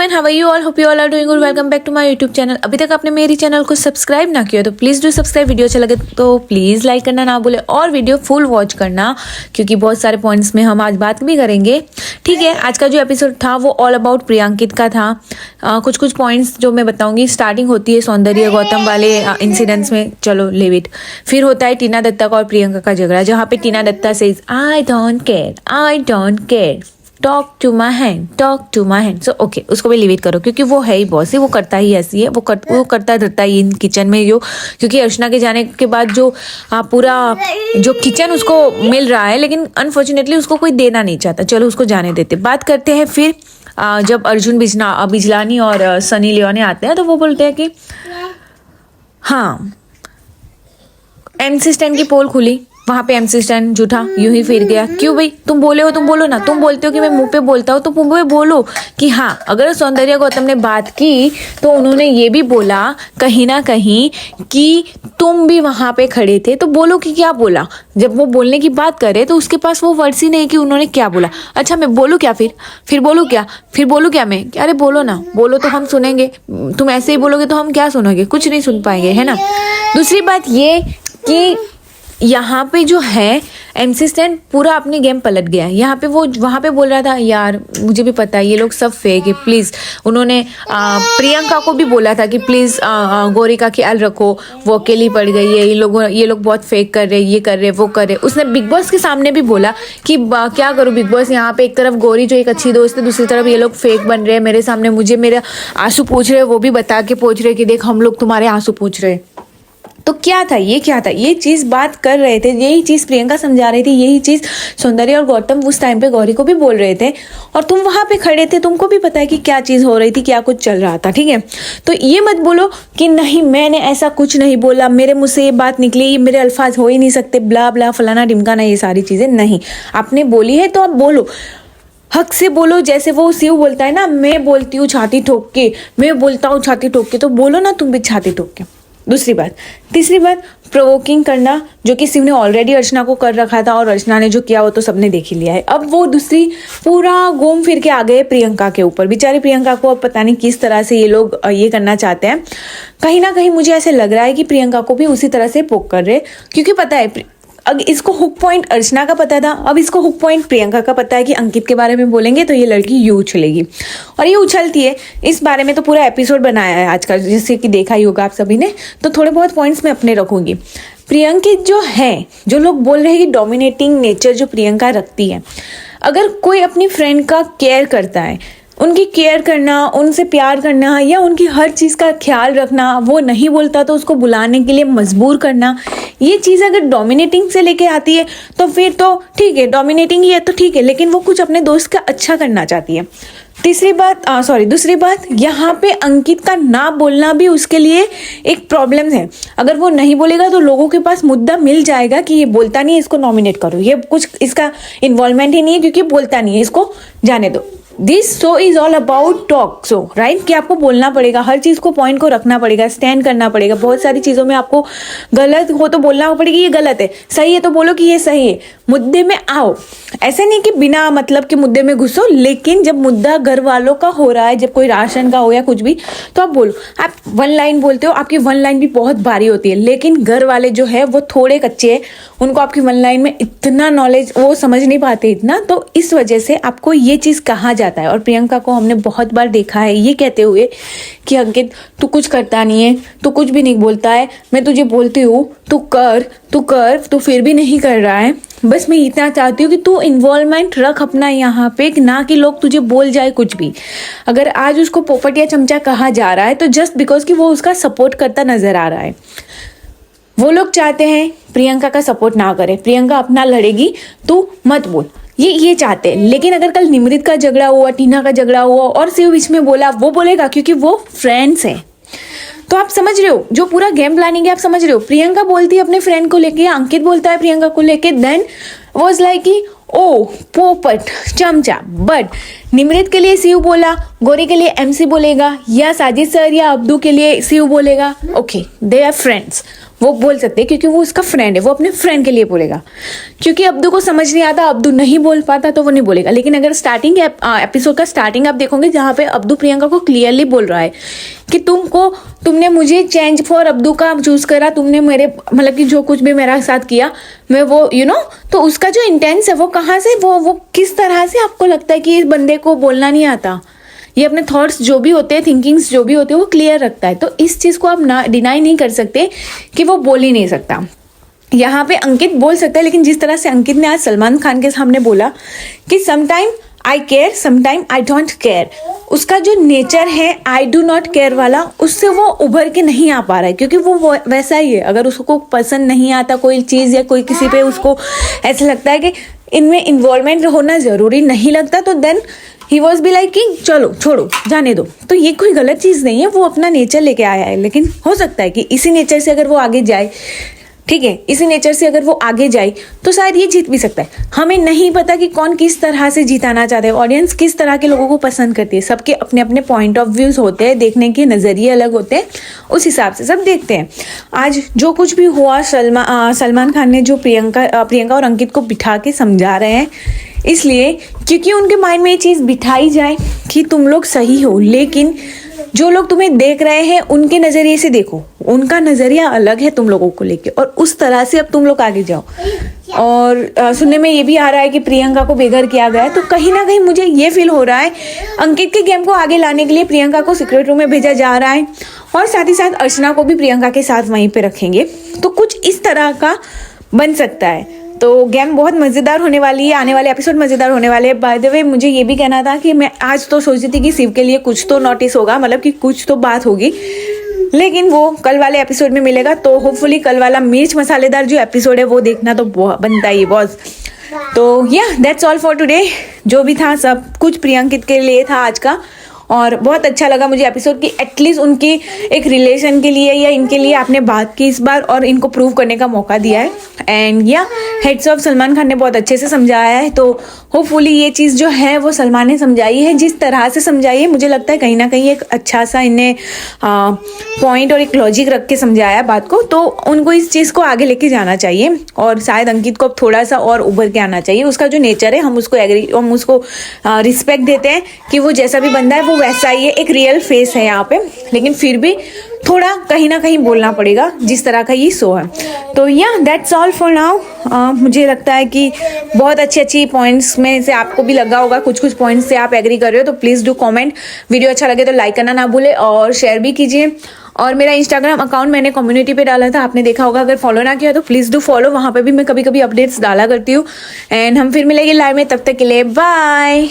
Everyone, how are you all? Hope you all are doing good. Welcome back to my YouTube channel. अभी तक आपने मेरी channel को subscribe ना किया तो प्लीज़ डू सब्सक्राइब। वीडियो अच्छा लगे तो प्लीज़ लाइक करना ना भूले और वीडियो फुल वॉच करना, क्योंकि बहुत सारे पॉइंट्स में हम आज बात भी करेंगे। ठीक है, आज का जो एपिसोड था वो ऑल अबाउट प्रियंकित का था। कुछ पॉइंट्स जो मैं बताऊंगी। स्टार्टिंग होती है सौंदर्य गौतम वाले इंसिडेंट्स में, चलो लिव इट। फिर होता है टीना दत्ता का और प्रियंका का झगड़ा, जहाँ पे Tina Datta says I don't care talk to my hand. So okay, उसको भी लिव इट करो, क्योंकि वो है ही बॉस ही, वो करता ही ऐसी है, वो करता धरता ही इन किचन में जो, क्योंकि अर्चना के जाने के बाद जो पूरा जो किचन उसको मिल रहा है, लेकिन अनफॉर्चुनेटली उसको कोई देना नहीं चाहता। चलो उसको जाने देते। बात करते हैं फिर जब अर्जुन बिजलानी और सनी लियोनी आते हैं तो वो बोलते हैं कि हाँ MC स्टैन की पोल खुली, वहाँ पे MC स्टैन झूठा यूं ही फिर गया। क्यों भाई, तुम बोले हो, तुम बोलो ना। तुम बोलते हो कि मैं मुंह पे बोलता हूँ तो मुंह पे बोलो कि हाँ, अगर सौंदर्य गौतम ने बात की तो उन्होंने ये भी बोला कहीं ना कहीं कि तुम भी वहाँ पे खड़े थे, तो बोलो कि क्या बोला। जब वो बोलने की बात करे तो उसके पास वो वर्ड्स ही नहीं कि उन्होंने क्या बोला। अच्छा मैं बोलूँ क्या? फिर बोलूँ क्या मैं? अरे बोलो ना, बोलो तो हम सुनेंगे। तुम ऐसे ही बोलोगे तो हम क्या सुनेंगे? कुछ नहीं सुन पाएंगे, है ना। दूसरी बात ये कि यहाँ पे जो है MC स्टैन पूरा अपनी गेम पलट गया है। यहाँ पे वो वहाँ पे बोल रहा था यार मुझे भी पता है ये लोग सब फेक है, प्लीज़। उन्होंने प्रियंका को भी बोला था कि प्लीज़ गौरी का ख्याल रखो, वो अकेली पड़ गई है, ये लोग बहुत फेक कर रहे, ये कर रहे, वो कर रहे। उसने बिग बॉस के सामने भी बोला कि क्या करूँ बिग बॉस, यहाँ पे एक तरफ गौरी जो एक अच्छी दोस्त है, दूसरी तरफ ये लोग फेक बन रहे हैं मेरे सामने। मुझे मेरे आंसू पूछ रहे, वो भी बता के पूछ रहे कि देख हम लोग तुम्हारे आंसू पूछ रहे। तो क्या था ये चीज़ बात कर रहे थे, यही चीज़ प्रियंका समझा रही थी, यही चीज़ सौंदर्य और गौतम उस टाइम पे गौरी को भी बोल रहे थे, और तुम वहाँ पे खड़े थे, तुमको भी पता है कि क्या चीज़ हो रही थी, क्या कुछ चल रहा था। ठीक है, तो ये मत बोलो कि नहीं मैंने ऐसा कुछ नहीं बोला, मेरे मुँह से ये बात निकली, ये मेरे अल्फाज हो ही नहीं सकते, ब्ला ब्ला फलाना ढिमकाना, ये सारी चीज़ें नहीं। आपने बोली है तो आप बोलो, हक से बोलो। जैसे वो शिव बोलता है ना, मैं बोलती हूँ छाती ठोक के, मैं बोलता हूँ छाती ठोक के, तो बोलो ना तुम भी छाती ठोक के। दूसरी बात, तीसरी बात, प्रोवोकिंग करना, जो कि शिव ने ऑलरेडी अर्चना को कर रखा था और अर्चना ने जो किया वो तो सबने देख ही लिया है। अब वो दूसरी पूरा घूम फिर के आ गए प्रियंका के ऊपर। बेचारी प्रियंका को अब पता नहीं किस तरह से ये लोग ये करना चाहते हैं। कहीं ना कहीं मुझे ऐसे लग रहा है कि प्रियंका को भी उसी तरह से पोक कर रहे, क्योंकि पता है अब इसको हुक पॉइंट अर्चना का पता था, अब इसको हुक पॉइंट प्रियंका का पता है कि अंकित के बारे में बोलेंगे तो ये लड़की यूं उछलेगी, और ये उछलती है। इस बारे में तो पूरा एपिसोड बनाया है आज का, जैसे कि देखा ही होगा आप सभी ने, तो थोड़े बहुत पॉइंट्स मैं अपने रखूंगी। प्रियंकित जो है, जो लोग बोल रहे हैं कि डोमिनेटिंग नेचर जो प्रियंका रखती है, अगर कोई अपनी फ्रेंड का केयर करता है, उनकी केयर करना, उनसे प्यार करना या उनकी हर चीज़ का ख्याल रखना, वो नहीं बोलता तो उसको बुलाने के लिए मजबूर करना, ये चीज़ अगर डोमिनेटिंग से लेके आती है तो फिर तो ठीक है, डोमिनेटिंग ही है तो ठीक है, लेकिन वो कुछ अपने दोस्त का अच्छा करना चाहती है। दूसरी बात, यहाँ पे अंकित का ना बोलना भी उसके लिए एक प्रॉब्लम है। अगर वो नहीं बोलेगा तो लोगों के पास मुद्दा मिल जाएगा कि ये बोलता नहीं है, इसको नॉमिनेट करो, ये कुछ इसका इन्वॉल्वमेंट ही नहीं है क्योंकि बोलता नहीं है, इसको जाने दो। This show is all about talk show, right? कि आपको बोलना पड़ेगा, हर चीज़ को पॉइंट को रखना पड़ेगा, स्टैंड करना पड़ेगा। बहुत सारी चीज़ों में आपको गलत हो तो बोलना पड़ेगा ये गलत है, सही है तो बोलो कि ये सही है। मुद्दे में आओ, ऐसे नहीं कि बिना मतलब के मुद्दे में घुसो, लेकिन जब मुद्दा घर वालों का हो रहा है, जब कोई राशन का हो या कुछ भी, तो आप बोलो। आप वन लाइन बोलते हो, आपकी वन लाइन भी बहुत भारी होती है, लेकिन घर वाले जो है वो थोड़े कच्चे हैं, उनको आपकी वन लाइन में इतना नॉलेज वो समझ नहीं पाते इतना, तो इस वजह से आपको ये चीज़ कहा जाता है। और प्रियंका को हमने बहुत बार देखा है ये कहते हुए कि अंकित तू कुछ करता नहीं है, तू कुछ भी नहीं बोलता है, मैं तुझे बोलती हूँ तू कर, तू फिर भी नहीं कर रहा है। बस मैं इतना चाहती हूँ कि तू इन्वॉल्वमेंट रख अपना यहाँ पे, ना कि लोग तुझे बोल जाए कुछ भी। अगर आज उसको पोपट या चमचा कहा जा रहा है तो जस्ट बिकॉज कि वो उसका सपोर्ट करता नजर आ रहा है। वो लोग चाहते हैं प्रियंका का सपोर्ट ना करे, प्रियंका अपना लड़ेगी, तू मत बोल, ये चाहते हैं। लेकिन अगर कल निमृत का झगड़ा हुआ, टीना का झगड़ा हुआ और शिव बीच में बोला, वो बोलेगा क्योंकि वो फ्रेंड्स हैं। तो आप समझ रहे हो जो पूरा गेम प्लानिंग है, आप समझ रहे हो। प्रियंका बोलती है अपने फ्रेंड को लेके, अंकित बोलता है प्रियंका को लेके, देन वाज लाइक कि ओ पोपट चमचा। बट निमृत के लिए शिव बोला, गौरी के लिए MC बोलेगा, या साजिद सर या अब्दू के लिए शिव बोलेगा, ओके दे आर फ्रेंड्स। वो बोल सकते हैं, क्योंकि वो उसका फ्रेंड है, वो अपने फ्रेंड के लिए बोलेगा। क्योंकि अब्दू को समझ नहीं आता, अब्दू नहीं बोल पाता, तो वो नहीं बोलेगा। लेकिन अगर स्टार्टिंग एपिसोड का स्टार्टिंग आप देखोगे, जहाँ पे अब्दू प्रियंका को क्लियरली बोल रहा है कि तुमने मुझे चेंज फॉर अब्दू का चूज करा, तुमने मेरे मतलब कि जो कुछ भी मेरा साथ किया मैं वो तो उसका जो इंटेंस है वो कहाँ से, वो किस तरह से आपको लगता है कि इस बंदे को बोलना नहीं आता। ये अपने थॉट्स जो भी होते हैं, थिंकिंग्स जो भी होते हैं, वो क्लियर रखता है। तो इस चीज़ को आप ना डिनाई नहीं कर सकते कि वो बोल ही नहीं सकता। यहाँ पे अंकित बोल सकता है, लेकिन जिस तरह से अंकित ने आज सलमान खान के सामने बोला कि sometime I care sometime I don't care, उसका जो नेचर है आई डू नॉट केयर वाला, उससे वो उभर के नहीं आ पा रहा है। क्योंकि वो वैसा ही है, अगर उसको पसंद नहीं आता कोई चीज़ या कोई किसी पे उसको ऐसा लगता है कि इनमें इन्वॉल्वमेंट होना ज़रूरी नहीं लगता, तो then he was be like कि चलो छोड़ो जाने दो। तो ये कोई गलत चीज़ नहीं है, वो अपना नेचर लेके आया है। लेकिन हो सकता है कि इसी नेचर से अगर वो आगे जाए, ठीक है, इसी नेचर से अगर वो आगे जाए तो शायद ये जीत भी सकता है। हमें नहीं पता कि कौन किस तरह से जिताना चाहता है, ऑडियंस किस तरह के लोगों को पसंद करती है। सबके अपने अपने पॉइंट ऑफ व्यूज होते हैं, देखने के नज़रिए अलग होते हैं, उस हिसाब से सब देखते हैं। आज जो कुछ भी हुआ, सलमान खान ने जो प्रियंका और अंकित को बिठा के समझा रहे हैं, इसलिए क्योंकि उनके माइंड में ये चीज़ बिठाई जाए कि तुम लोग सही हो, लेकिन जो लोग तुम्हें देख रहे हैं उनके नज़रिए से देखो, उनका नज़रिया अलग है तुम लोगों को लेके, और उस तरह से अब तुम लोग आगे जाओ। और सुनने में ये भी आ रहा है कि प्रियंका को बेघर किया गया है, तो कहीं ना कहीं मुझे ये फील हो रहा है अंकित के गेम को आगे लाने के लिए प्रियंका को सीक्रेट रूम में भेजा जा रहा है, और साथ ही साथ अर्चना को भी प्रियंका के साथ वहीं पे रखेंगे। तो कुछ इस तरह का बन सकता है। तो गेम बहुत मज़ेदार होने वाली है, आने वाले एपिसोड मज़ेदार होने वाले हैं। बाय द वे मुझे ये भी कहना था कि मैं आज तो सोची थी कि शिव के लिए कुछ तो नोटिस होगा, मतलब कि कुछ तो बात होगी, लेकिन वो कल वाले एपिसोड में मिलेगा। तो होपफुली कल वाला मिर्च मसालेदार जो एपिसोड है वो देखना तो बनता ही बॉस। तो या दैट्स ऑल फॉर टुडे। जो भी था सब कुछ प्रियंकित के लिए था आज का, और बहुत अच्छा लगा मुझे एपिसोड की एटलीस्ट उनकी एक रिलेशन के लिए या इनके लिए आपने बात की इस बार, और इनको प्रूव करने का मौका दिया है। एंड या हेड्स ऑफ सलमान खान ने बहुत अच्छे से समझाया है। तो होपफुली ये चीज़ जो है वो सलमान ने समझाई है, जिस तरह से समझाई है मुझे लगता है कहीं ना कहीं एक अच्छा सा इन्हें पॉइंट और एक लॉजिक रख के समझाया बात को। तो उनको इस चीज़ को आगे लेके जाना चाहिए, और शायद अंकित को अब थोड़ा सा और उभर के आना चाहिए। उसका जो नेचर है हम उसको रिस्पेक्ट देते हैं कि वो जैसा भी बंदा है वो वैसा ही है, एक रियल फेस है यहाँ पे, लेकिन फिर भी थोड़ा कहीं ना कहीं बोलना पड़ेगा जिस तरह का ये शो है। तो या दैट्स ऑल फॉर नाउ। मुझे लगता है कि बहुत अच्छी पॉइंट्स में से आपको भी लगा होगा, कुछ पॉइंट्स से आप एग्री कर रहे हो, तो प्लीज़ डू कमेंट। वीडियो अच्छा लगे तो लाइक करना ना भूले और शेयर भी कीजिए। और मेरा इंस्टाग्राम अकाउंट मैंने कम्युनिटी पे डाला था, आपने देखा होगा, अगर फॉलो ना किया तो प्लीज़ डू फॉलो, वहाँ पे भी मैं कभी कभी अपडेट्स डाला करती हूँ। एंड हम फिर मिलेंगे लाइव में, तब तक के लिए बाय।